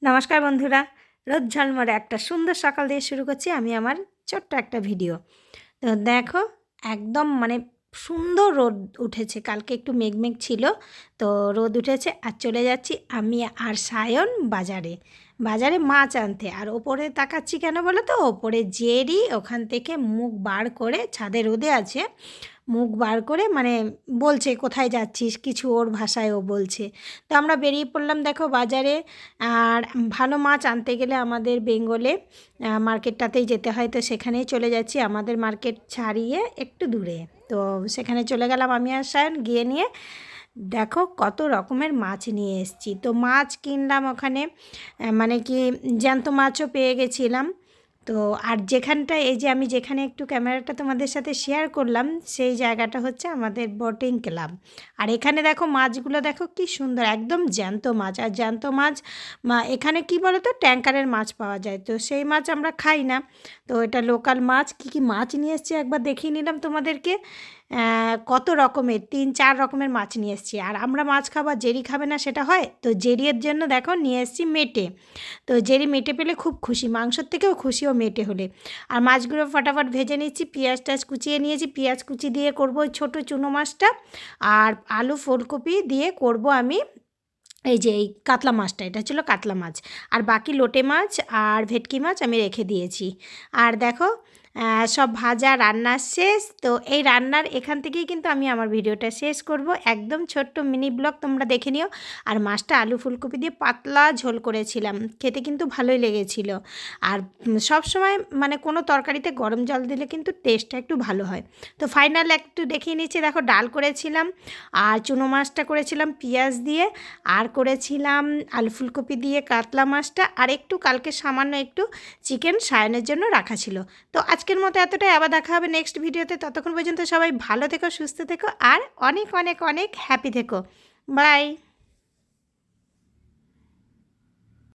নমস্কার বন্ধুরা, রোদ ঝলমলে একটা সুন্দর সকাল দিয়ে শুরু করছি আমি আমার ছোট্ট একটা ভিডিও। তো দেখো, একদম সুন্দর রোদ উঠেছে। কালকে একটু মেঘমেঘ ছিল, তো রোদ উঠেছে। আর চলে যাচ্ছি আমি আর সায়ন বাজারে বাজারে মাছ আনতে। আর ওপরে তাকাচ্ছি কেন বলো তো, ওপরে জেরি ওখান থেকে মুখ বার করে, ছাদে রোদে আছে, মুখ বার করে বলছে কোথায় যাচ্ছিস, কিছু ওর ভাষায় ও বলছে। তো আমরা বেরিয়ে পড়লাম দেখো বাজারে। আর ভালো মাছ আনতে গেলে আমাদের বেঙ্গলে মার্কেটটাতেই যেতে হয়, তো সেখানেই চলে যাচ্ছি। আমাদের মার্কেট ছাড়িয়ে একটু দূরে, তো সেখানে চলে গেলাম আমি আর সায়ন। গিয়ে নিয়ে দেখো কত রকমের মাছ নিয়ে এসেছি। তো মাছ কিনলাম ওখানে, জ্যান্ত মাছও পেয়ে গেছিলাম। তো আর যেখানটায় এই যে আমি যেখানে একটু ক্যামেরাটা তোমাদের সাথে শেয়ার করলাম, সেই জায়গাটা হচ্ছে আমাদের বোটিং ক্লাব। আর এখানে দেখো মাছগুলো দেখো কি সুন্দর, একদম জ্যান্ত মাছ। আর জ্যান্ত মাছ এখানে কি বলো তো, ট্যাঙ্কারের মাছ পাওয়া যায়, তো সেই মাছ আমরা খাই না। তো এটা লোকাল মাছ। কী কী মাছ নিয়ে এসেছি একবার দেখিয়ে নিলাম তোমাদেরকে। কত রকমের, 3-4 রকমের মাছ নিয়ে এসেছি। আর আমরা মাছ খাবো, জেরি খাবে না সেটা হয়? তো জেরির জন্য দেখো নিয়ে এসেছি মেটে। তো জেরি মেটে পেলে খুব খুশি, মাংসর থেকেও খুশি ও মেটে হলে। আর মাছগুলো ফটাফট ভেজে নিচ্ছি, পেঁয়াজ টাজ কুচিয়ে নিয়েছি। পেঁয়াজ কুচি দিয়ে করব ওই ছোটো চুনো মাছটা। আর আলু ফুলকপি দিয়ে করব আমি এই কাতলা মাছটা। এটা ছিল কাতলা মাছ। আর বাকি লোটে মাছ আর ভেটকি মাছ আমি রেখে দিয়েছি। আর দেখো সব ভাজা রান্না শেষ। তো এই রান্নার এখান থেকেই কিন্তু আমি আমার ভিডিওটা শেষ করব। একদম ছোট্ট মিনি ব্লগ, তোমরা দেখে নিও। আর মাছটা আলু ফুলকপি দিয়ে পাতলা ঝোল করেছিলাম, খেতে কিন্তু ভালোই লেগেছিল। আর সব সময় কোনো তরকারিতে গরম জল দিলে কিন্তু টেস্টটা একটু ভালো হয়। তো ফাইনাল একটু দেখিয়ে নিচ্ছি। দেখো ডাল করেছিলাম, আর চুনো মাছটা করেছিলাম পেঁয়াজ দিয়ে, আর করেছিলাম আলু ফুলকপি দিয়ে কাতলা মাছটা, আর একটু কালকে সামান্য একটু চিকেন সায়নের জন্য রাখা ছিল। তো আজকের মতো এতটাই। আবার দেখা হবে নেক্সট ভিডিওতে। ততক্ষণ পর্যন্ত সবাই ভালো থেকো, সুস্থ থেকো, আর অনেক অনেক অনেক হ্যাপি থেকো। বাই।